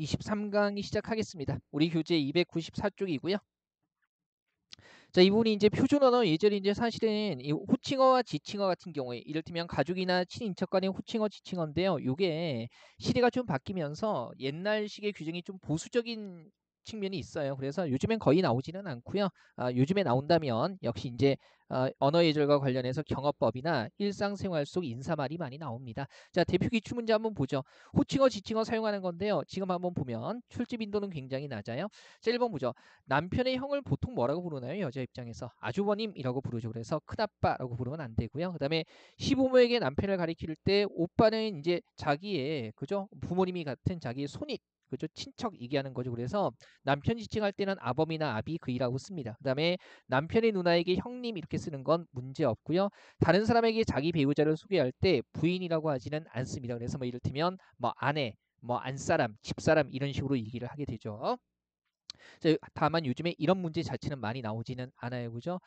23강이 시작하겠습니다. 우리 교재 294쪽이고요. 자, 이 부분이 이제 표준 언어 예절이 이제 사실은 이 호칭어와 지칭어 같은 경우에 이를테면 가족이나 친인척 간의 호칭어, 지칭어인데요. 요게 시대가 좀 바뀌면서 옛날식의 규정이 좀 보수적인 측면이 있어요. 그래서 요즘엔 거의 나오지는 않고요. 요즘에 나온다면 역시 이제 언어 예절과 관련해서 경어법이나 일상생활 속 인사말이 많이 나옵니다. 자, 대표 기출 문제 한번 보죠. 호칭어, 지칭어 사용하는 건데요. 지금 한번 보면 출제 빈도는 굉장히 낮아요. 자, 1번 보죠. 남편의 형을 보통 뭐라고 부르나요? 여자 입장에서 아주버님이라고 부르죠. 그래서 큰아빠라고 부르면 안 되고요. 그다음에 시부모에게 남편을 가리킬 때 오빠는 이제 자기의 그죠? 부모님이 같은 자기의 손익 그죠? 친척 얘기하는 거죠. 그래서 남편 지칭할 때는 아범이나 아비 그이라고 씁니다. 그다음에 남편의 누나에게 형님 이렇게 쓰는 건 문제 없고요. 다른 사람에게 자기 배우자를 소개할 때 부인이라고 하지는 않습니다. 그래서 뭐 이를테면 뭐 아내, 뭐 안사람, 집사람 이런 식으로 얘기를 하게 되죠. 다만 요즘에 이런 문제 자체는 많이 나오지는 않아요. 그죠?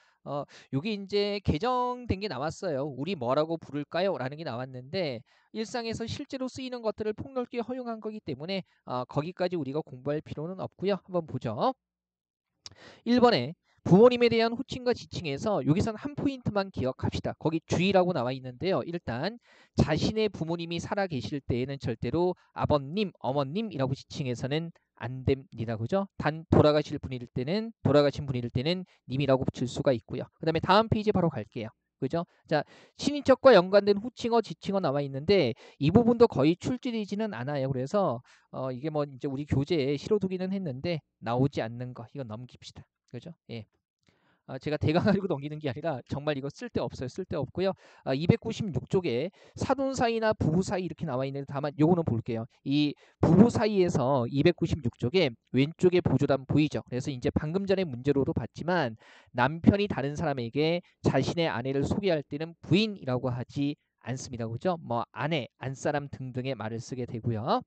요게 이제 개정된 게 나왔어요. 우리 뭐라고 부를까요? 라는 게 나왔는데 일상에서 실제로 쓰이는 것들을 폭넓게 허용한 거기 때문에 거기까지 우리가 공부할 필요는 없고요. 한번 보죠. 1번에 부모님에 대한 호칭과 지칭에서 여기선 한 포인트만 기억합시다. 거기 주의라고 나와 있는데요. 일단 자신의 부모님이 살아 계실 때에는 절대로 아버님, 어머님이라고 지칭해서는 안 됩니다. 그죠? 단 돌아가신 분일 때는 님이라고 붙일 수가 있고요. 그다음에 다음 페이지 바로 갈게요. 그죠? 자, 친인척과 연관된 호칭어, 지칭어 나와 있는데 이 부분도 거의 출제되지는 않아요. 그래서 이게 뭐 이제 우리 교재에 실어두기는 했는데 나오지 않는 거 이거 넘깁시다. 그죠? 예. 제가 대강 가지고 넘기는 게 아니라 정말 이거 쓸데없어요. 쓸데없고요. 296쪽에 사돈 사이나 부부 사이 이렇게 나와 있는데 다만 요거는 볼게요. 이 부부 사이에서 296쪽에 왼쪽에 보조단 보이죠? 그래서 이제 방금 전에 문제로도 봤지만 남편이 다른 사람에게 자신의 아내를 소개할 때는 부인이라고 하지 않습니다. 그죠? 뭐 아내, 안사람 등등의 말을 쓰게 되고요.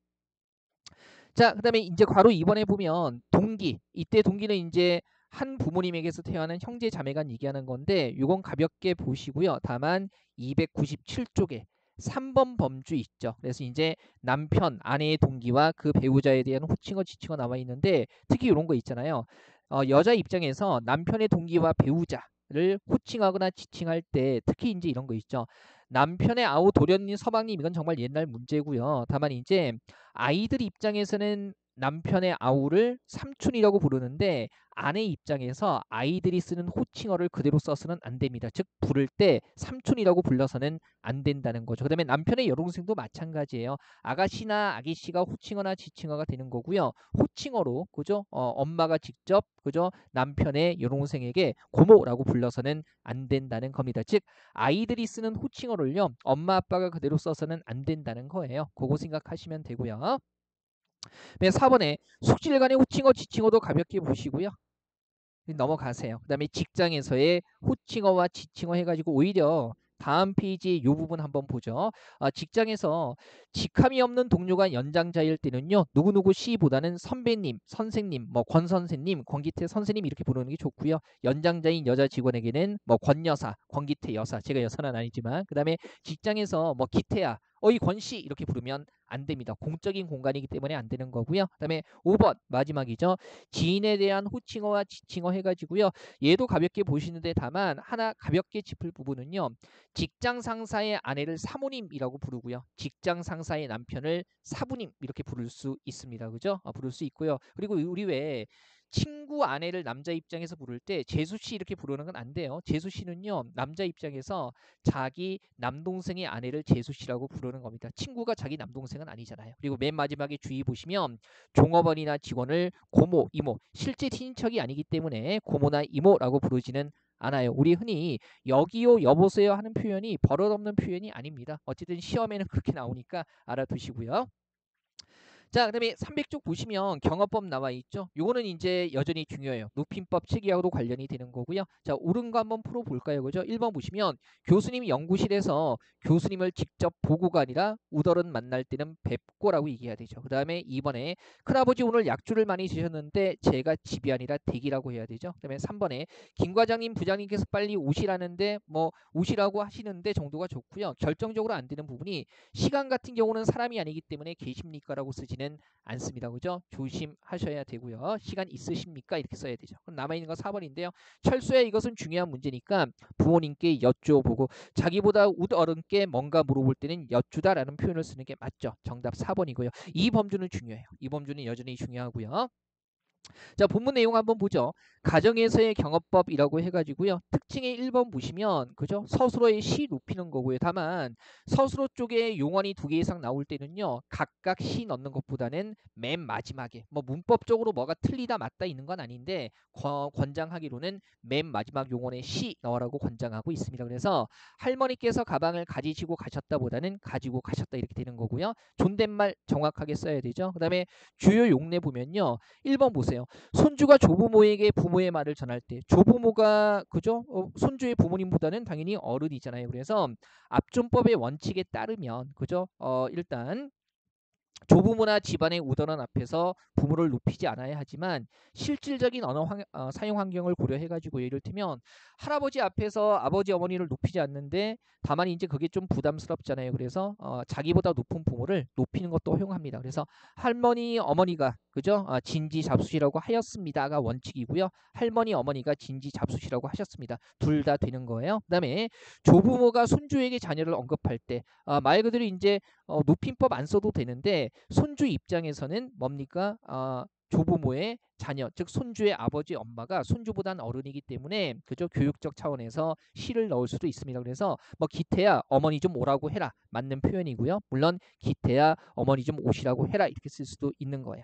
자, 그다음에 이제 괄호 2번에 보면 동기. 이때 동기는 이제 한 부모님에게서 태어난 형제 자매간 얘기하는 건데 이건 가볍게 보시고요. 다만 297쪽에 3번 범주 있죠. 그래서 이제 남편, 아내의 동기와 그 배우자에 대한 호칭어, 지칭어 나와 있는데 특히 이런 거 있잖아요. 여자 입장에서 남편의 동기와 배우자를 호칭하거나 지칭할 때 특히 이제 이런 거 있죠. 남편의 아우 도련님 서방님 이건 정말 옛날 문제고요. 다만 이제 아이들 입장에서는 남편의 아우를 삼촌이라고 부르는데 아내 입장에서 아이들이 쓰는 호칭어를 그대로 써서는 안 됩니다. 즉 부를 때 삼촌이라고 불러서는 안 된다는 거죠. 그다음에 남편의 여동생도 마찬가지예요. 아가씨나 아기씨가 호칭어나 지칭어가 되는 거고요. 호칭어로 그죠? 엄마가 직접 그죠? 남편의 여동생에게 고모라고 불러서는 안 된다는 겁니다. 즉 아이들이 쓰는 호칭어를요. 엄마 아빠가 그대로 써서는 안 된다는 거예요. 그거 생각하시면 되고요. 네, 4번에 숙질 간의 호칭어, 지칭어도 가볍게 보시고요. 넘어가세요. 그 다음에 직장에서의 호칭어와 지칭어 해가지고 오히려 다음 페이지 이 부분 한번 보죠. 직장에서 직함이 없는 동료가 연장자일 때는요. 누구누구 씨보다는 선배님, 선생님, 뭐 권 선생님, 권기태 선생님 이렇게 부르는 게 좋고요. 연장자인 여자 직원에게는 뭐 권여사, 권기태 여사, 제가 여사는 아니지만 그 다음에 직장에서 뭐 기태야, 어이 권씨 이렇게 부르면 안 됩니다. 공적인 공간이기 때문에 안 되는 거고요. 그 다음에 5번 마지막이죠. 지인에 대한 호칭어와 지칭어 해가지고요. 얘도 가볍게 보시는데 다만 하나 가볍게 짚을 부분은요. 직장 상사의 아내를 사모님이라고 부르고요. 직장 상사의 남편을 사부님 이렇게 부를 수 있습니다. 그죠? 부를 수 있고요. 그리고 우리 왜 친구 아내를 남자 입장에서 부를 때 재수씨 이렇게 부르는 건 안 돼요. 재수씨는요. 남자 입장에서 자기 남동생의 아내를 재수씨라고 부르는 겁니다. 친구가 자기 남동생은 아니잖아요. 그리고 맨 마지막에 주의 보시면 종업원이나 직원을 고모, 이모, 실제 친인척이 아니기 때문에 고모나 이모라고 부르지는 않아요. 우리 흔히 여기요, 여보세요 하는 표현이 버릇없는 표현이 아닙니다. 어쨌든 시험에는 그렇게 나오니까 알아두시고요. 자, 그다음에 300쪽 보시면 경어법 나와 있죠. 요거는 이제 여전히 중요해요. 높임법 체계하고도 관련이 되는 거고요. 자, 옳은 거 한번 풀어 볼까요? 그죠? 1번 보시면 교수님이 연구실에서 교수님을 직접 보고가 아니라 우덜은 만날 때는 뵙고라고 얘기해야 되죠. 그다음에 2번에 큰아버지 오늘 약주를 많이 드셨는데 제가 집이 아니라 댁이라고 해야 되죠. 그다음에 3번에 김 과장님 부장님께서 빨리 오시라는데 뭐 오시라고 하시는데 정도가 좋고요. 결정적으로 안 되는 부분이 시간 같은 경우는 사람이 아니기 때문에 계십니까라고 쓰지는 되지는 않습니다. 그죠? 조심하셔야 되고요. 시간 있으십니까? 이렇게 써야 되죠. 그럼 남아있는 거 4번인데요. 철수야 이것은 중요한 문제니까 부모님께 여쭤보고 자기보다 웃어른께 뭔가 물어볼 때는 여쭈다라는 표현을 쓰는 게 맞죠. 정답 4번이고요. 이 범주는 중요해요. 이 범주는 여전히 중요하고요. 자, 본문 내용 한번 보죠. 가정에서의 경어법이라고 해가지고요. 특징의 1번 보시면 그죠? 서술어의 시 높이는 거고요. 다만 서술어 쪽에 용언이 2개 이상 나올 때는요. 각각 시 넣는 것보다는 맨 마지막에 뭐 문법적으로 뭐가 틀리다 맞다 있는 건 아닌데 권장하기로는 맨 마지막 용언에 시 넣으라고 권장하고 있습니다. 그래서 할머니께서 가방을 가지시고 가셨다보다는 가지고 가셨다 이렇게 되는 거고요. 존댓말 정확하게 써야 되죠. 그 다음에 주요 용례 보면요. 1번 보세요. 손주가 조부모에게 부모의 말을 전할 때 조부모가 그죠? 손주의 부모님보다는 당연히 어른이잖아요. 그래서 압존법의 원칙에 따르면 그죠? 일단 조부모나 집안의 우더런 앞에서 부모를 높이지 않아야 하지만 실질적인 언어 사용 환경을 고려해가지고 예를 들면 할아버지 앞에서 아버지 어머니를 높이지 않는데 다만 이제 그게 좀 부담스럽잖아요. 그래서 자기보다 높은 부모를 높이는 것도 허용합니다. 그래서 할머니 어머니가 그죠? 진지 잡수시라고 하였습니다가 원칙이고요. 할머니 어머니가 진지 잡수시라고 하셨습니다. 둘 다 되는 거예요. 그다음에 조부모가 손주에게 자녀를 언급할 때 말 그대로 이제 높임법 안 써도 되는데 손주 입장에서는 뭡니까? 조부모의 자녀, 즉 손주의 아버지, 엄마가 손주보다는 어른이기 때문에 그죠? 교육적 차원에서 시를 넣을 수도 있습니다. 그래서 뭐 기태야 어머니 좀 오라고 해라 맞는 표현이고요. 물론 기태야 어머니 좀 오시라고 해라 이렇게 쓸 수도 있는 거예요.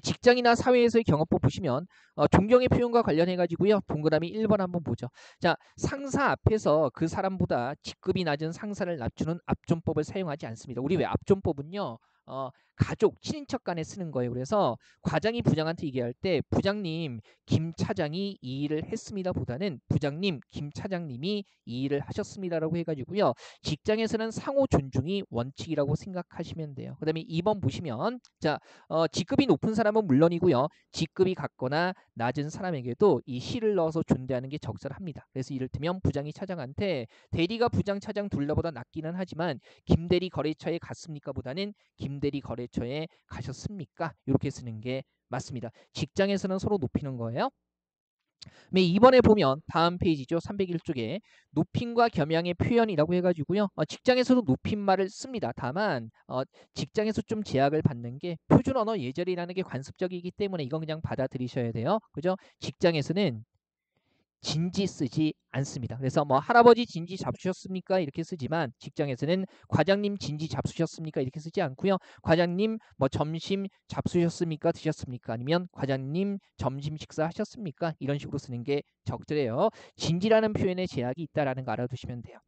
직장이나 사회에서의 경험법 보시면 존경의 표현과 관련해 가지고요. 동그라미 1번 한번 보죠. 자, 상사 앞에서 그 사람보다 직급이 낮은 상사를 낮추는 압존법을 사용하지 않습니다. 우리 왜 압존법은요. 가족, 친인척 간에 쓰는 거예요. 그래서 과장이 부장한테 얘기할 때 부장님, 김 차장이 이 일을 했습니다 보다는 부장님, 김 차장님이 이 일을 하셨습니다라고 해가지고요. 직장에서는 상호 존중이 원칙이라고 생각하시면 돼요. 그 다음에 2번 보시면 자, 직급이 높은 사람은 물론이고요. 직급이 같거나 낮은 사람에게도 이 시를 넣어서 존대하는 게 적절합니다. 그래서 이를테면 부장이 차장한테 대리가 부장, 차장 둘 다보다 낮기는 하지만 김대리 거래처에 갔습니까 보다는 김대리 거래처에 가셨습니까? 이렇게 쓰는 게 맞습니다. 직장에서는 서로 높이는 거예요. 2번에 보면 다음 페이지죠. 301쪽에 높임과 겸양의 표현이라고 해가지고요. 직장에서도 높임말을 씁니다. 다만 직장에서 좀 제약을 받는 게 표준 언어 예절이라는 게 관습적이기 때문에 이건 그냥 받아들이셔야 돼요. 그죠? 직장에서는 진지 쓰지 않습니다. 그래서 뭐 할아버지 진지 잡수셨습니까? 이렇게 쓰지만 직장에서는 과장님 진지 잡수셨습니까? 이렇게 쓰지 않고요. 과장님 뭐 점심 잡수셨습니까? 드셨습니까? 아니면 과장님 점심 식사하셨습니까? 이런 식으로 쓰는 게 적절해요. 진지라는 표현에 제약이 있다라는 거 알아두시면 돼요.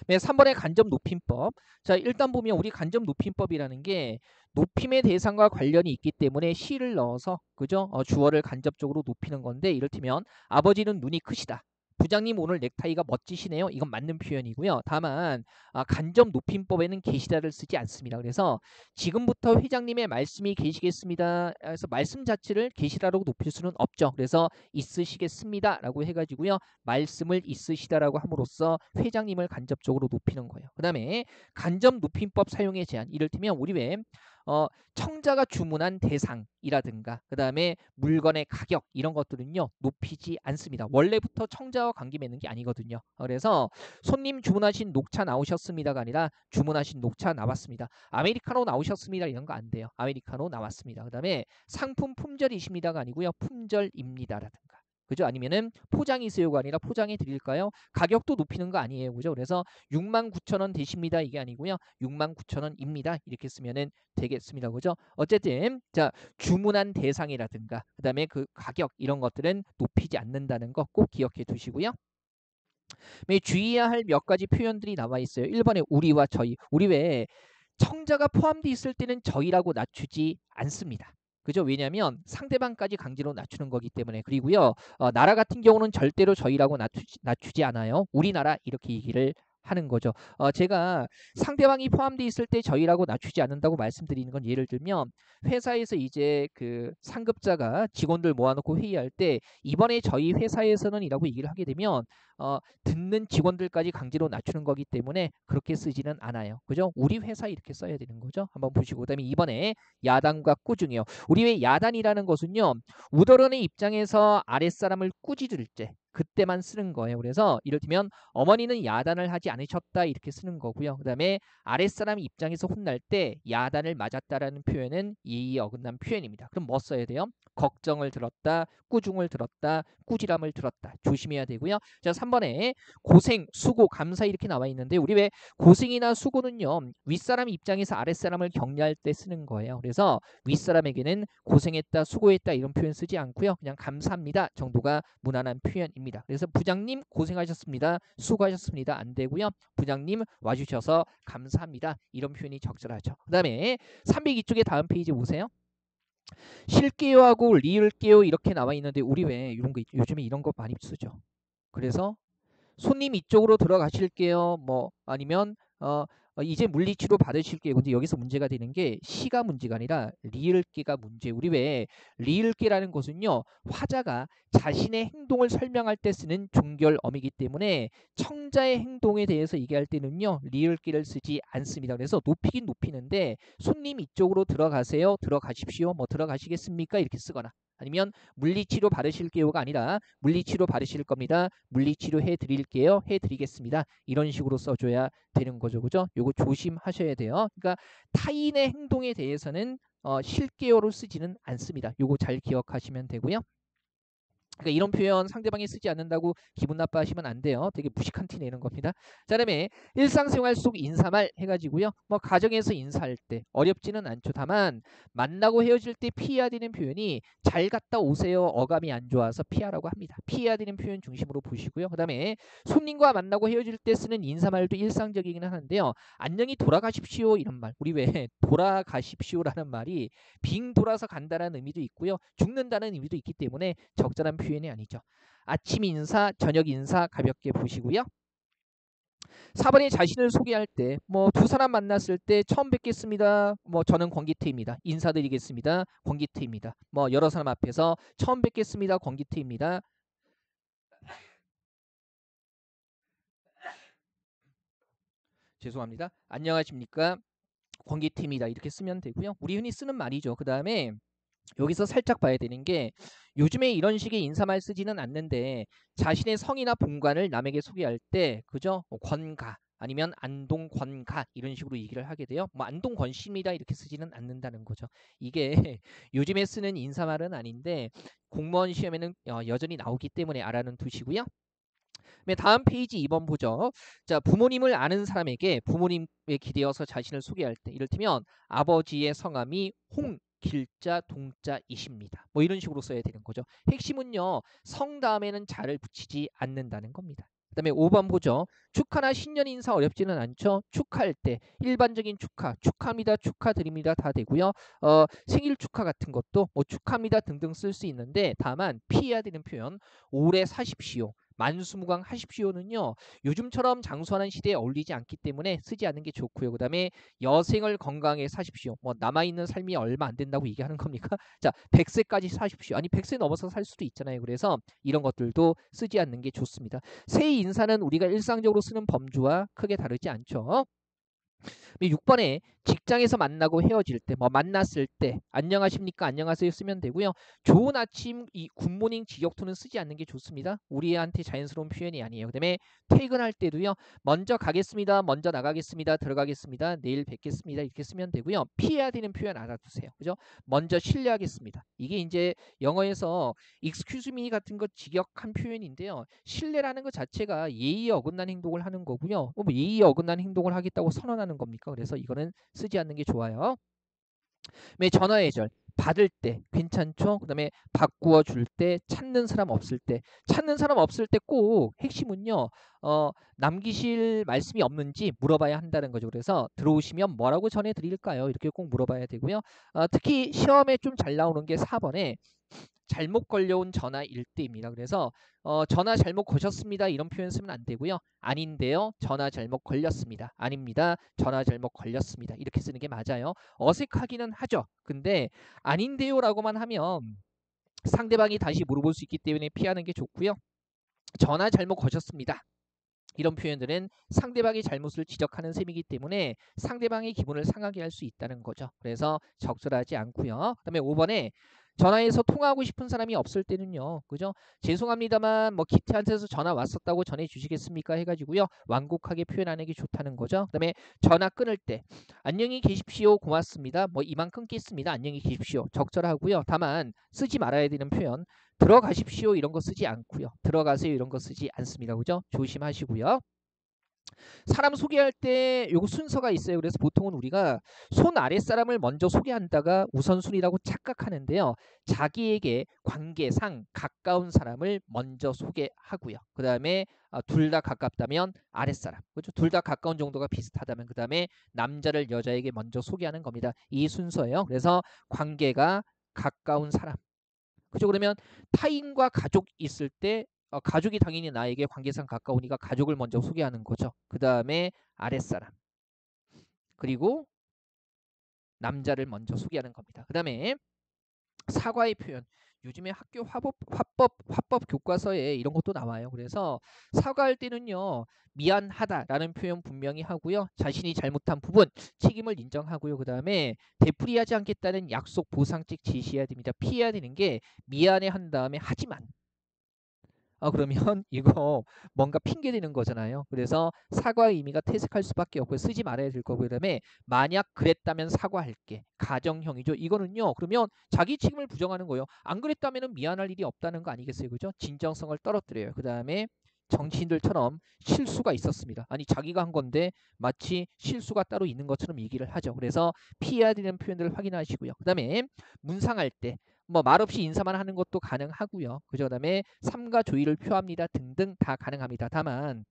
네, 3번의 간접 높임법. 자, 일단 보면 우리 간접 높임법이라는 게 높임의 대상과 관련이 있기 때문에 시를 넣어서 그죠? 주어를 간접적으로 높이는 건데 이를테면 아버지는 눈이 크시다. 부장님 오늘 넥타이가 멋지시네요. 이건 맞는 표현이고요. 다만 간접 높임법에는 계시다를 쓰지 않습니다. 그래서 지금부터 회장님의 말씀이 계시겠습니다. 그래서 말씀 자체를 계시다라고 높일 수는 없죠. 그래서 있으시겠습니다라고 해가지고요. 말씀을 있으시다라고 함으로써 회장님을 간접적으로 높이는 거예요. 그 다음에 간접 높임법 사용의 제한. 이를테면 우리 왜 청자가 주문한 대상이라든가 그 다음에 물건의 가격 이런 것들은요 높이지 않습니다. 원래부터 청자와 관계 맺는 게 아니거든요. 그래서 손님 주문하신 녹차 나오셨습니다가 아니라 주문하신 녹차 나왔습니다. 아메리카노 나오셨습니다 이런 거 안 돼요. 아메리카노 나왔습니다. 그 다음에 상품 품절이십니다가 아니고요 품절입니다라든가 그죠? 아니면은 포장이세요가 아니라 포장해 드릴까요? 가격도 높이는 거 아니에요. 그죠? 그래서 69,000원 되십니다. 이게 아니고요. 69,000원입니다. 이렇게 쓰면은 되겠습니다. 그죠? 어쨌든 자, 주문한 대상이라든가 그다음에 그 가격 이런 것들은 높이지 않는다는 거 꼭 기억해 두시고요. 주의해야 할 몇 가지 표현들이 나와 있어요. 1번에 우리와 저희. 우리 왜 청자가 포함되어 있을 때는 저희라고 낮추지 않습니다. 그죠? 왜냐하면 상대방까지 강제로 낮추는 거기 때문에. 그리고요. 나라 같은 경우는 절대로 저희라고 낮추지 않아요. 우리나라 이렇게 얘기를 하는 거죠. 제가 상대방이 포함되어 있을 때 저희라고 낮추지 않는다고 말씀드리는 건 예를 들면 회사에서 이제 그 상급자가 직원들 모아놓고 회의할 때 이번에 저희 회사에서는 이라고 얘기를 하게 되면 듣는 직원들까지 강제로 낮추는 거기 때문에 그렇게 쓰지는 않아요. 그죠? 우리 회사 이렇게 써야 되는 거죠. 한번 보시고 그다음에 이번에 야단과 꾸중이요. 우리 왜 야단이라는 것은요. 우더런의 입장에서 아랫사람을 꾸짖을 때 그때만 쓰는 거예요. 그래서 이를테면 어머니는 야단을 하지 않으셨다 이렇게 쓰는 거고요. 그 다음에 아랫사람 입장에서 혼날 때 야단을 맞았다라는 표현은 예의에 어긋난 표현입니다. 그럼 뭐 써야 돼요? 걱정을 들었다, 꾸중을 들었다, 꾸지람을 들었다. 조심해야 되고요. 자, 3번에 고생, 수고, 감사 이렇게 나와 있는데 우리 왜 고생이나 수고는요. 윗사람 입장에서 아랫사람을 격려할 때 쓰는 거예요. 그래서 윗사람에게는 고생했다, 수고했다 이런 표현 쓰지 않고요. 그냥 감사합니다 정도가 무난한 표현입니다. 그래서 부장님 고생하셨습니다. 수고하셨습니다. 안 되고요. 부장님 와주셔서 감사합니다. 이런 표현이 적절하죠. 그 다음에 302쪽의 다음 페이지 보세요. 쉴게요하고 리을게요 이렇게 나와 있는데 우리 왜 이런 거 요즘에 이런 거 많이 쓰죠. 그래서 손님 이쪽으로 들어가실게요. 뭐 아니면 이제 물리치료 받으실게요. 근데 여기서 문제가 되는 게 시가 문제가 아니라 리을게가 문제. 우리 왜 리을게라는 것은요. 화자가 자신의 행동을 설명할 때 쓰는 종결어이기 때문에 청자의 행동에 대해서 얘기할 때는요. 리을게를 쓰지 않습니다. 그래서 높이긴 높이는데 손님 이쪽으로 들어가세요. 들어가십시오. 뭐 들어가시겠습니까? 이렇게 쓰거나 아니면 물리치료 받으실게요가 아니라 물리치료 받으실 겁니다. 물리치료 해드릴게요. 해드리겠습니다. 이런 식으로 써줘야 되는 거죠. 그죠? 요거 조심하셔야 돼요. 그러니까 타인의 행동에 대해서는 쉴게요로 쓰지는 않습니다. 요거 잘 기억하시면 되고요. 그러니까 이런 표현 상대방이 쓰지 않는다고 기분 나빠하시면 안 돼요. 되게 무식한 티 내는 겁니다. 자, 그다음에 일상생활 속 인사말 해가지고요. 뭐 가정에서 인사할 때 어렵지는 않죠. 다만 만나고 헤어질 때 피해야 되는 표현이 잘 갔다 오세요. 어감이 안 좋아서 피하라고 합니다. 피해야 되는 표현 중심으로 보시고요. 그다음에 손님과 만나고 헤어질 때 쓰는 인사말도 일상적이기는 한데요. 안녕히 돌아가십시오 이런 말. 우리 왜 돌아가십시오라는 말이 빙 돌아서 간다는 의미도 있고요. 죽는다는 의미도 있기 때문에 적절한 표현이 아니죠. 아침 인사, 저녁 인사 가볍게 보시고요. 4번에 자신을 소개할 때 뭐 두 사람 만났을 때 처음 뵙겠습니다. 뭐 저는 권기태입니다. 인사드리겠습니다. 권기태입니다. 뭐 여러 사람 앞에서 처음 뵙겠습니다. 권기태입니다. 죄송합니다. 안녕하십니까? 권기태입니다. 이렇게 쓰면 되고요. 우리 흔히 쓰는 말이죠. 그 다음에 여기서 살짝 봐야 되는 게 요즘에 이런 식의 인사말 쓰지는 않는데 자신의 성이나 본관을 남에게 소개할 때 그죠? 권가 아니면 안동권가 이런 식으로 얘기를 하게 돼요. 뭐 안동권씨입니다 이렇게 쓰지는 않는다는 거죠. 이게 요즘에 쓰는 인사말은 아닌데 공무원 시험에는 여전히 나오기 때문에 알아는 두시고요. 다음 페이지 2번 보죠. 자, 부모님을 아는 사람에게 부모님에 기대어서 자신을 소개할 때 이를테면 아버지의 성함이 길자 동자이십니다. 뭐 이런 식으로 써야 되는 거죠. 핵심은요. 성 다음에는 자를 붙이지 않는다는 겁니다. 그 다음에 5번 보죠. 축하나 신년 인사 어렵지는 않죠. 축하할 때 일반적인 축하합니다, 축하드립니다 다 되고요. 생일 축하 같은 것도 뭐 축하합니다 등등 쓸 수 있는데 다만 피해야 되는 표현 오래 사십시오. 만수무강 하십시오는요. 요즘처럼 장수하는 시대에 어울리지 않기 때문에 쓰지 않는 게 좋고요. 그 다음에 여생을 건강하게 사십시오. 뭐 남아있는 삶이 얼마 안 된다고 얘기하는 겁니까? 자, 100세까지 사십시오. 아니 100세 넘어서 살 수도 있잖아요. 그래서 이런 것들도 쓰지 않는 게 좋습니다. 새 인사는 우리가 일상적으로 쓰는 범주와 크게 다르지 않죠. 6번에 직장에서 만나고 헤어질 때, 뭐 만났을 때 안녕하십니까, 안녕하세요 쓰면 되고요. 좋은 아침, 이 굿모닝 직역토는 쓰지 않는 게 좋습니다. 우리한테 자연스러운 표현이 아니에요. 그다음에 퇴근할 때도요. 먼저 가겠습니다, 먼저 나가겠습니다, 들어가겠습니다, 내일 뵙겠습니다 이렇게 쓰면 되고요. 피해야 되는 표현 알아두세요. 그죠? 먼저 실례하겠습니다. 이게 이제 영어에서 excuse me 같은 거 직역한 표현인데요. 실례라는 것 자체가 예의에 어긋난 행동을 하는 거고요. 뭐 예의에 어긋난 행동을 하겠다고 선언하는 겁니까? 그래서 이거는 쓰지 않는 게 좋아요. 전화 예절 받을 때 괜찮죠? 그다음에 바꾸어 줄 때, 찾는 사람 없을 때, 찾는 사람 없을 때 꼭 핵심은요. 남기실 말씀이 없는지 물어봐야 한다는 거죠. 그래서 들어오시면 뭐라고 전해 드릴까요? 이렇게 꼭 물어봐야 되고요. 특히 시험에 좀 잘 나오는 게 4번에 잘못 걸려온 전화일 때입니다. 그래서 전화 잘못 거셨습니다. 이런 표현 쓰면 안 되고요. 아닌데요. 전화 잘못 걸렸습니다. 아닙니다. 전화 잘못 걸렸습니다. 이렇게 쓰는 게 맞아요. 어색하기는 하죠. 근데 아닌데요라고만 하면 상대방이 다시 물어볼 수 있기 때문에 피하는 게 좋고요. 전화 잘못 거셨습니다. 이런 표현들은 상대방의 잘못을 지적하는 셈이기 때문에 상대방의 기분을 상하게 할 수 있다는 거죠. 그래서 적절하지 않고요. 그다음에 5번에 전화해서 통화하고 싶은 사람이 없을 때는요. 그죠? 죄송합니다만 뭐 기태한테서 전화 왔었다고 전해 주시겠습니까? 해가지고요. 완곡하게 표현하는 게 좋다는 거죠. 그다음에 전화 끊을 때 안녕히 계십시오. 고맙습니다. 뭐 이만 끊겠습니다. 안녕히 계십시오. 적절하고요. 다만 쓰지 말아야 되는 표현 들어가십시오 이런 거 쓰지 않고요. 들어가세요 이런 거 쓰지 않습니다. 그죠? 조심하시고요. 사람 소개할 때 요거 순서가 있어요. 그래서 보통은 우리가 손 아랫사람을 먼저 소개한다가 우선순위라고 착각하는데요. 자기에게 관계상 가까운 사람을 먼저 소개하고요. 그 다음에 둘 다 가깝다면 아랫사람, 그렇죠? 둘 다 가까운 정도가 비슷하다면 그 다음에 남자를 여자에게 먼저 소개하는 겁니다. 이 순서예요. 그래서 관계가 가까운 사람, 그죠? 그러면 타인과 가족 있을 때 가족이 당연히 나에게 관계상 가까우니까 가족을 먼저 소개하는 거죠. 그 다음에 아랫사람, 그리고 남자를 먼저 소개하는 겁니다. 그 다음에 사과의 표현. 요즘에 학교 화법 교과서에 이런 것도 나와요. 그래서 사과할 때는요. 미안하다라는 표현 분명히 하고요. 자신이 잘못한 부분 책임을 인정하고요. 그 다음에 되풀이하지 않겠다는 약속 보상책 지시해야 됩니다. 피해야 되는 게 미안해 한 다음에 하지만 그러면 이거 뭔가 핑계 대는 거잖아요. 그래서 사과의 의미가 퇴색할 수밖에 없고 쓰지 말아야 될 거고 그다음에 만약 그랬다면 사과할게. 가정형이죠. 이거는요. 그러면 자기 책임을 부정하는 거예요. 안 그랬다면 미안할 일이 없다는 거 아니겠어요. 그죠? 진정성을 떨어뜨려요. 그다음에 정치인들처럼 실수가 있었습니다. 아니 자기가 한 건데 마치 실수가 따로 있는 것처럼 얘기를 하죠. 그래서 피해야 되는 표현들을 확인하시고요. 그다음에 문상할 때 뭐 말없이 인사만 하는 것도 가능하고요. 그죠? 그다음에 삼가 조의를 표합니다 등등 다 가능합니다. 다만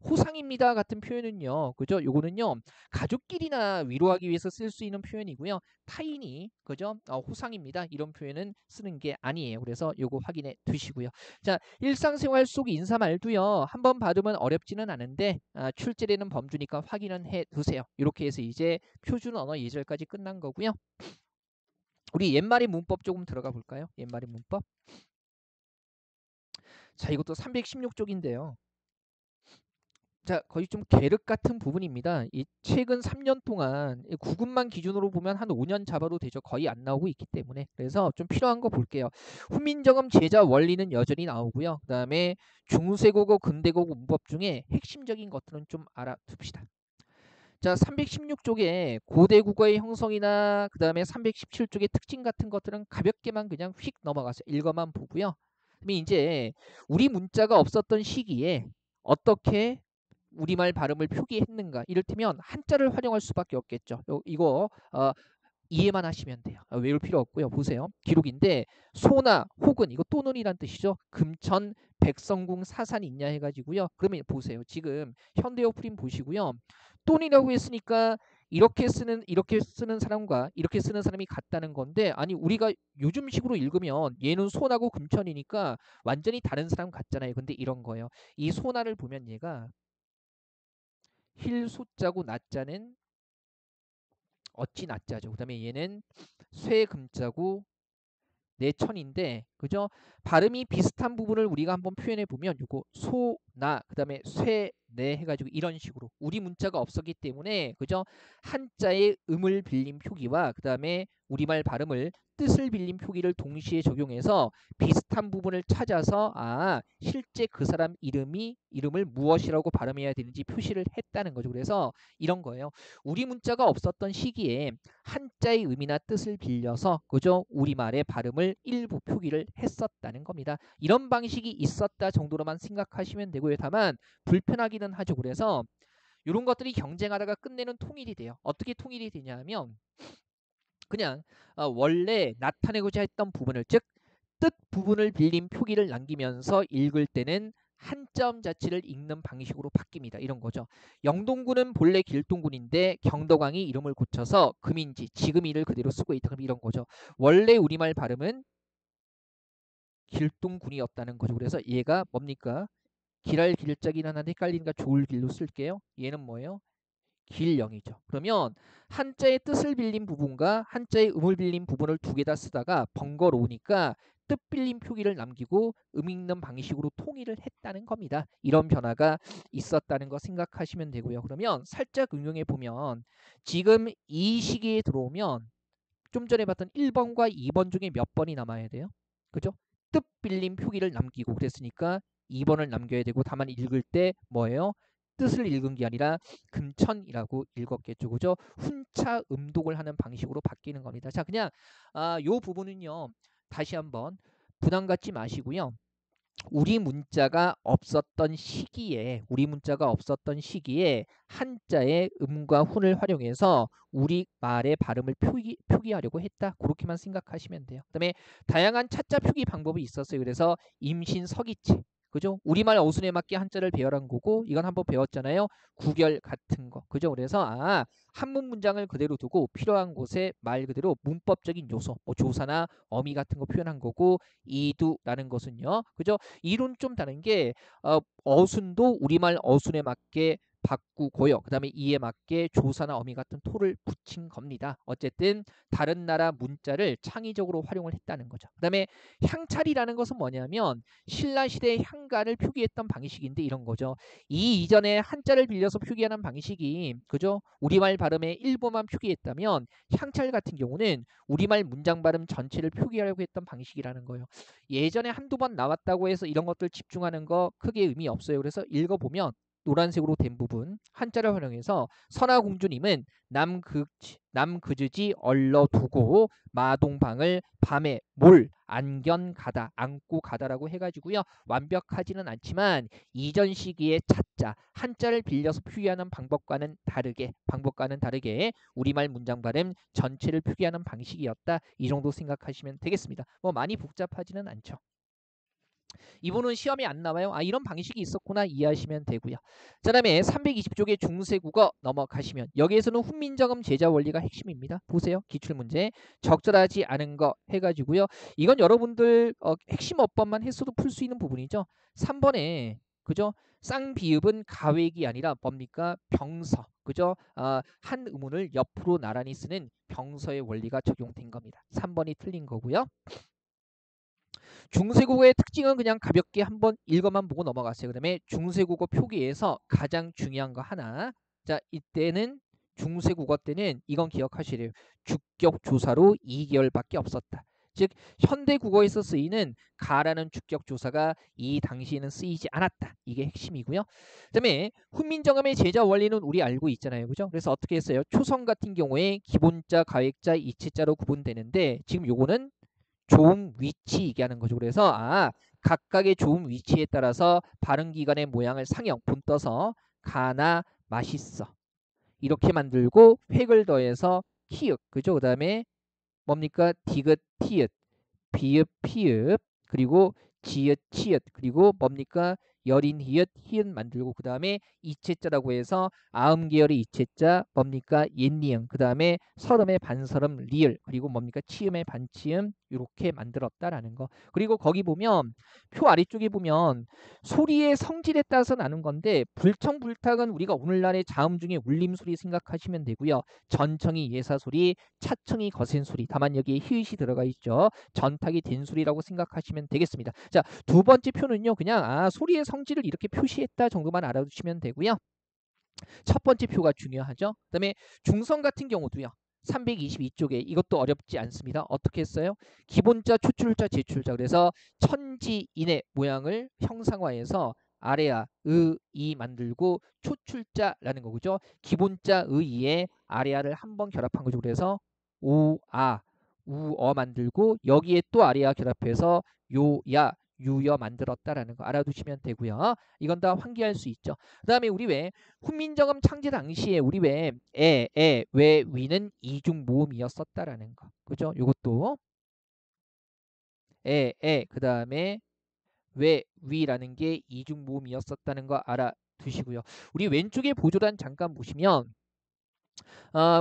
호상입니다 같은 표현은요. 그죠? 요거는요. 가족끼리나 위로하기 위해서 쓸 수 있는 표현이고요. 타인이 그죠? 호상입니다. 이런 표현은 쓰는 게 아니에요. 그래서 요거 확인해 두시고요. 자, 일상생활 속 인사 말도요. 한번 받으면 어렵지는 않은데 출제되는 범주니까 확인은 해 두세요. 이렇게 해서 이제 표준 언어 예절까지 끝난 거고요. 우리 옛말의 문법 조금 들어가 볼까요? 옛말의 문법. 자, 이것도 316쪽인데요. 자, 거의 좀 계륵 같은 부분입니다. 이 최근 3년 동안 구급만 기준으로 보면 한 5년 잡아도 되죠. 거의 안 나오고 있기 때문에. 그래서 좀 필요한 거 볼게요. 훈민정음 제자 원리는 여전히 나오고요. 그 다음에 중세국어 근대국어 문법 중에 핵심적인 것들은 좀 알아둡시다. 자, 316쪽에 고대 국어의 형성이나 그 다음에 317쪽의 특징 같은 것들은 가볍게만 그냥 휙 넘어가서 읽어만 보고요. 그러면 이제 우리 문자가 없었던 시기에 어떻게 우리말 발음을 표기했는가? 이를테면 한자를 활용할 수밖에 없겠죠. 이거 이해만 하시면 돼요. 외울 필요 없고요. 보세요. 기록인데 소나 혹은 이거 또는이란 뜻이죠. 금천 백성궁 사산 있냐 해가지고요. 그러면 보세요. 지금 현대어 프림 보시고요. 또는이라고 했으니까 이렇게 쓰는 사람과 이렇게 쓰는 사람이 같다는 건데 아니 우리가 요즘식으로 읽으면 얘는 소나고 금천이니까 완전히 다른 사람 같잖아요. 근데 이런 거예요. 이 소나를 보면 얘가 힐소자고 나자는 어찌 나자죠. 그다음에 얘는 쇠금자고 내천인데 그죠? 발음이 비슷한 부분을 우리가 한번 표현해 보면 요거 소나 그다음에 쇠내 해가지고 이런 식으로 우리 문자가 없었기 때문에 그죠? 한자의 음을 빌린 표기와 그다음에 우리말 발음을 뜻을 빌린 표기를 동시에 적용해서 비슷한 부분을 찾아서 실제 그 사람 이름을 무엇이라고 발음해야 되는지 표시를 했다는 거죠. 그래서 이런 거예요. 우리 문자가 없었던 시기에 한자의 의미나 뜻을 빌려서 그죠? 우리말의 발음을 일부 표기를 했었다는 겁니다. 이런 방식이 있었다 정도로만 생각하시면 되고요. 다만 불편하기는 하죠. 그래서 이런 것들이 경쟁하다가 끝내는 통일이 돼요. 어떻게 통일이 되냐면 그냥 원래 나타내고자 했던 부분을 즉 뜻 부분을 빌린 표기를 남기면서 읽을 때는 한자음 자체를 읽는 방식으로 바뀝니다. 이런 거죠. 영동군은 본래 길동군인데 경덕왕이 이름을 고쳐서 금인지 지금 이를 그대로 쓰고 있다. 그럼 이런 거죠. 원래 우리말 발음은 길동군이었다는 거죠. 그래서 얘가 뭡니까? 길할 길자긴 하는데 헷갈리니까 좋을 길로 쓸게요. 얘는 뭐예요? 길령이죠. 그러면 한자의 뜻을 빌린 부분과 한자의 음을 빌린 부분을 두 개 다 쓰다가 번거로우니까 뜻 빌린 표기를 남기고 읽는 방식으로 통일을 했다는 겁니다. 이런 변화가 있었다는 거 생각하시면 되고요. 그러면 살짝 응용해 보면 지금 이 시기에 들어오면 좀 전에 봤던 1번과 2번 중에 몇 번이 남아야 돼요? 그죠? 뜻 빌린 표기를 남기고 그랬으니까 2번을 남겨야 되고 다만 읽을 때 뭐예요? 뜻을 읽은 게 아니라 금천이라고 읽었겠죠. 그죠? 훈차 음독을 하는 방식으로 바뀌는 겁니다. 자, 그냥 요 부분은요. 다시 한번 부담 갖지 마시고요. 우리 문자가 없었던 시기에 한자의 음과 훈을 활용해서 우리 말의 발음을 표기하려고 했다. 그렇게만 생각하시면 돼요. 그다음에 다양한 차자 표기 방법이 있었어요. 그래서 임신서기체, 그죠? 우리말 어순에 맞게 한자를 배열한 거고 이건 한번 배웠잖아요. 구결 같은 거, 그죠? 그래서 한문 문장을 그대로 두고 필요한 곳에 말 그대로 문법적인 요소, 뭐 조사나 어미 같은 거 표현한 거고 이두라는 것은요, 그죠? 이론 좀 다른 게 어순도 우리말 어순에 맞게 바꾸고요. 그 다음에 이에 맞게 조사나 어미 같은 토를 붙인 겁니다. 어쨌든 다른 나라 문자를 창의적으로 활용을 했다는 거죠. 그 다음에 향찰이라는 것은 뭐냐면 신라시대의 향가를 표기했던 방식인데 이런 거죠. 이 이전에 한자를 빌려서 표기하는 방식이, 그죠? 우리말 발음의 일부만 표기했다면 향찰 같은 경우는 우리말 문장 발음 전체를 표기하려고 했던 방식이라는 거예요. 예전에 한두 번 나왔다고 해서 이런 것들 집중하는 거 크게 의미 없어요. 그래서 읽어보면 노란색으로 된 부분 한자를 활용해서 선화공주님은 남그즈지 얼러두고 마동방을 밤에 안견 가다, 안고 가다라고 해가지고요. 완벽하지는 않지만 이전 시기의 차자 한자를 빌려서 표기하는 방법과는 다르게 우리말 문장 발음 전체를 표기하는 방식이었다. 이 정도 생각하시면 되겠습니다. 뭐 많이 복잡하지는 않죠. 이분은 시험에 안 나와요. 이런 방식이 있었구나 이해하시면 되고요. 자, 다음에 320쪽의 중세국어 넘어가시면 여기에서는 훈민정음 제자 원리가 핵심입니다. 보세요. 기출문제 적절하지 않은 거 해가지고요. 이건 여러분들 핵심 어법만 했어도 풀 수 있는 부분이죠. 3번에 그죠? 쌍비읍은 가획이 아니라 뭡니까? 병서. 그죠? 한 의문을 옆으로 나란히 쓰는 병서의 원리가 적용된 겁니다. 3번이 틀린 거고요. 중세국어의 특징은 그냥 가볍게 한번 읽어만 보고 넘어갔어요. 그다음에 중세국어 표기에서 가장 중요한 거 하나. 자, 이때는 중세국어 때는 이건 기억하셔야 돼요. 주격 조사로 2개월밖에 없었다. 즉 현대국어에서 쓰이는 가라는 주격 조사가 이 당시에는 쓰이지 않았다. 이게 핵심이고요. 그다음에 훈민정음의 제자 원리는 우리 알고 있잖아요. 그죠? 그래서 어떻게 했어요? 초성 같은 경우에 기본자, 가획자, 이체자로 구분되는데 지금 요거는 좋은 위치 얘기하는 거죠. 그래서 각각의 좋은 위치에 따라서 발음 기관의 모양을 상형 분떠서 가나 맛있어 이렇게 만들고 획을 더해서 키읔, 그죠? 그다음에 뭡니까? 디귿 티읕, 비읍 피읍, 그리고 지읒 치읒, 그리고 뭡니까? 여린 히읗 히읗 만들고 그 다음에 이체자라고 해서 아음계열의 이체자 뭡니까? 옛니은, 그 다음에 설음의 반설음 리을, 그리고 뭡니까? 치음의 반치음 이렇게 만들었다라는 거. 그리고 거기 보면 표 아래쪽에 보면 소리의 성질에 따라서 나는 건데 불청불탁은 우리가 오늘날의 자음 중에 울림소리 생각하시면 되고요. 전청이 예사소리, 차청이 거센소리, 다만 여기에 히읗이 들어가 있죠. 전탁이 된 소리라고 생각하시면 되겠습니다. 자, 두 번째 표는요. 그냥 소리의 성질을 이렇게 표시했다 정도만 알아두시면 되고요. 첫 번째 표가 중요하죠. 그다음에 중성 같은 경우도요. 322쪽에 이것도 어렵지 않습니다. 어떻게 했어요? 기본자, 초출자, 제출자. 그래서 천지인의 모양을 형상화해서 아래아, 이 만들고 초출자라는 거죠. 기본자, 이에 아래아를 한번 결합한 거죠. 그래서 오아, 우어 만들고 여기에 또 아래아 결합해서 요야, 유여 만들었다라는 거 알아두시면 되고요. 이건 다 환기할 수 있죠. 그 다음에 우리 왜 훈민정음 창제 당시에 우리 왜 왜, 위는 이중 모음이었었다라는 거. 그죠? 이것도 그 다음에 왜, 위라는 게 이중 모음이었었다는 거 알아두시고요. 우리 왼쪽에 보조란 잠깐 보시면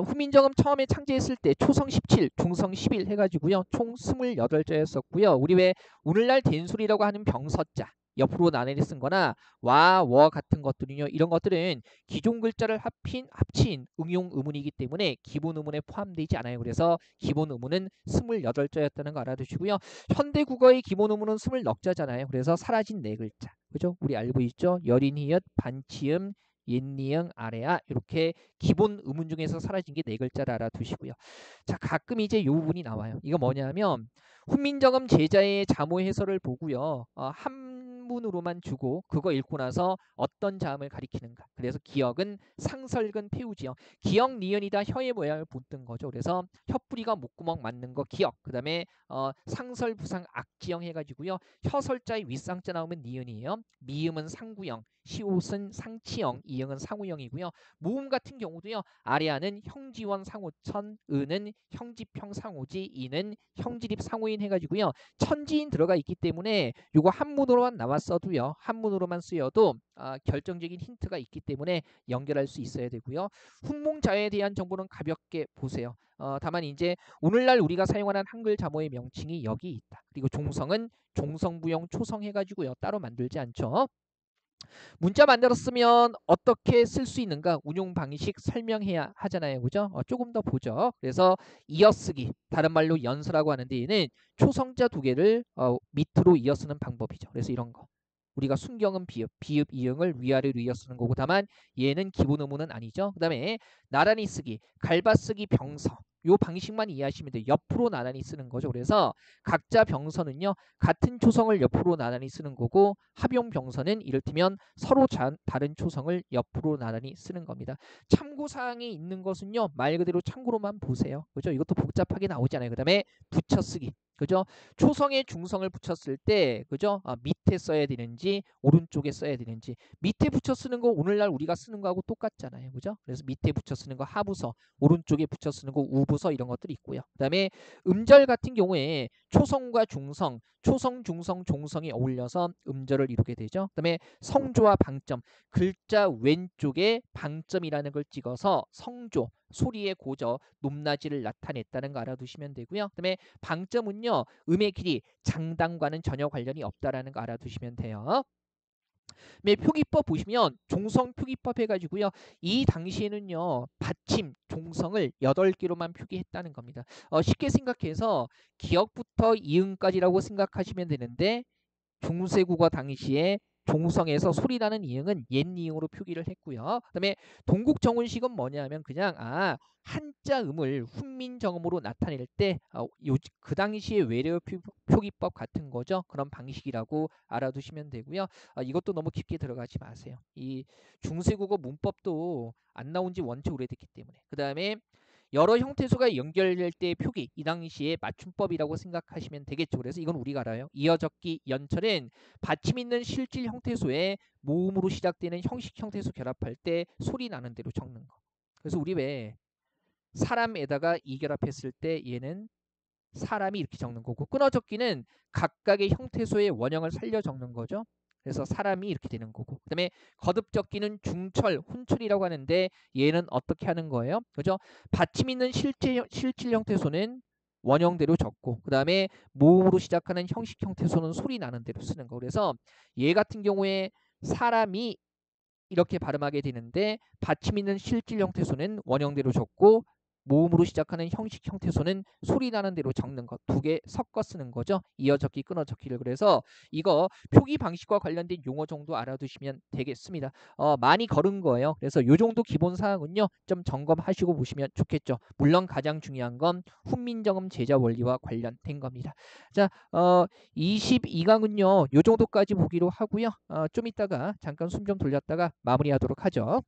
후민정음 처음에 창제했을 때 초성 17, 중성 11 해가지고요. 총 28자였었고요. 우리 왜 오늘날 된소리라고 하는 병서자 옆으로 나란히 쓴 거나 와, 워 같은 것들은요. 이런 것들은 기존 글자를 합친 응용 의문이기 때문에 기본 의문에 포함되지 않아요. 그래서 기본 의문은 28자였다는 거 알아두시고요. 현대 국어의 기본 의문은 20넉자잖아요. 그래서 사라진 네 글자. 그죠? 우리 알고 있죠? 여린, 히읗, 반치음, 옛니응, 아래아 이렇게 기본 의문 중에서 사라진 게 네 글자를 알아두시고요. 자, 가끔 이제 요 부분이 나와요. 이거 뭐냐면 훈민정음 제자의 자모 해설을 보고요. 한문으로만 주고 그거 읽고 나서 어떤 자음을 가리키는가. 그래서 기역은 상설근 폐우지형. 기역 니은이다 혀의 모양을 본뜬 거죠. 그래서 혀뿌리가 목구멍 맞는 거 기역. 그다음에 상설 부상 악지형 해가지고요. 혀설자의 윗상자 나오면 니은이에요. 미음은 상구형, 시옷은 상치형, 이응은 상우형이고요. 모음 같은 경우도요. 아래아는 형지원 상호천, 은은 형지평 상호지, 이는 형지립 상호인 해가지고요. 천지인 들어가 있기 때문에 요거 한문으로만 나왔어도요. 한문으로만 쓰여도 결정적인 힌트가 있기 때문에 연결할 수 있어야 되고요. 훈몽자에 대한 정보는 가볍게 보세요. 다만 이제 오늘날 우리가 사용하는 한글 자모의 명칭이 여기 있다. 그리고 종성은 종성부형 초성 해가지고요. 따로 만들지 않죠. 문자 만들었으면 어떻게 쓸 수 있는가 운용 방식 설명해야 하잖아요. 그죠? 조금 더 보죠. 그래서 이어쓰기, 다른 말로 연서라고 하는데 얘는 초성자 두 개를 밑으로 이어쓰는 방법이죠. 그래서 이런 거. 우리가 순경은 비읍, 비읍 이응을 위아래로 이어쓰는 거고 다만 얘는 기본 의문은 아니죠. 그 다음에 나란히 쓰기, 갈바쓰기 병서 요 방식만 이해하시면 돼요. 옆으로 나란히 쓰는 거죠. 그래서 각자 병서는요. 같은 초성을 옆으로 나란히 쓰는 거고 합용 병서는 이를테면 서로 다른 초성을 옆으로 나란히 쓰는 겁니다. 참고사항이 있는 것은요. 말 그대로 참고로만 보세요. 그죠? 이것도 복잡하게 나오잖아요. 그 다음에 붙여쓰기. 그죠? 초성에 중성을 붙였을 때 그죠? 밑에 써야 되는지 오른쪽에 써야 되는지 밑에 붙여 쓰는 거 오늘날 우리가 쓰는 거하고 똑같잖아요. 그죠? 그래서 밑에 붙여 쓰는 거 하부서, 오른쪽에 붙여 쓰는 거 우부서 이런 것들이 있고요. 그다음에 음절 같은 경우에 초성과 중성, 초성, 중성, 종성이 어울려서 음절을 이루게 되죠. 그다음에 성조와 방점, 글자 왼쪽에 방점이라는 걸 찍어서 성조, 소리의 고저, 높낮이를 나타냈다는 거 알아두시면 되고요. 그다음에 방점은요. 음의 길이 장단과는 전혀 관련이 없다라는 거 알아두시면 돼요. 표기법 보시면 종성 표기법 해가지고요. 이 당시에는요. 받침, 종성을 8개로만 표기했다는 겁니다. 쉽게 생각해서 기역부터 이응까지라고 생각하시면 되는데 중세국어 당시에 종성에서 소리나는 이응은 옛이응으로 표기를 했고요. 그다음에 동국정운식은 뭐냐면 그냥 한자음을 훈민정음으로 나타낼 때 그 당시에 외래어 표기법 같은 거죠. 그런 방식이라고 알아두시면 되고요. 이것도 너무 깊게 들어가지 마세요. 이 중세국어 문법도 안 나온 지 원체 오래됐기 때문에. 그다음에 여러 형태소가 연결될 때의 표기 이 당시에 맞춤법이라고 생각하시면 되겠죠. 그래서 이건 우리가 알아요. 이어적기 연철은 받침 있는 실질 형태소에 모음으로 시작되는 형식 형태소 결합할 때 소리 나는 대로 적는 거. 그래서 우리 왜 사람에다가 이 결합했을 때 얘는 사람이 이렇게 적는 거고 끊어적기는 각각의 형태소의 원형을 살려 적는 거죠. 그래서 사람이 이렇게 되는 거고 그다음에 거듭적기는 중철, 훈철이라고 하는데 얘는 어떻게 하는 거예요? 그죠? 받침 있는 실질 형태소는 원형대로 적고 그 다음에 모음으로 시작하는 형식 형태소는 소리 나는 대로 쓰는 거. 그래서 얘 같은 경우에 사람이 이렇게 발음하게 되는데 받침 있는 실질 형태소는 원형대로 적고 모음으로 시작하는 형식 형태소는 소리 나는 대로 적는 것 두 개 섞어 쓰는 거죠. 이어적기 끊어적기를. 그래서 이거 표기 방식과 관련된 용어 정도 알아두시면 되겠습니다. 많이 걸은 거예요. 그래서 요 정도 기본 사항은요. 좀 점검하시고 보시면 좋겠죠. 물론 가장 중요한 건 훈민정음 제자 원리와 관련된 겁니다. 자, 22강은요. 요 정도까지 보기로 하고요. 좀 이따가 잠깐 숨 좀 돌렸다가 마무리하도록 하죠.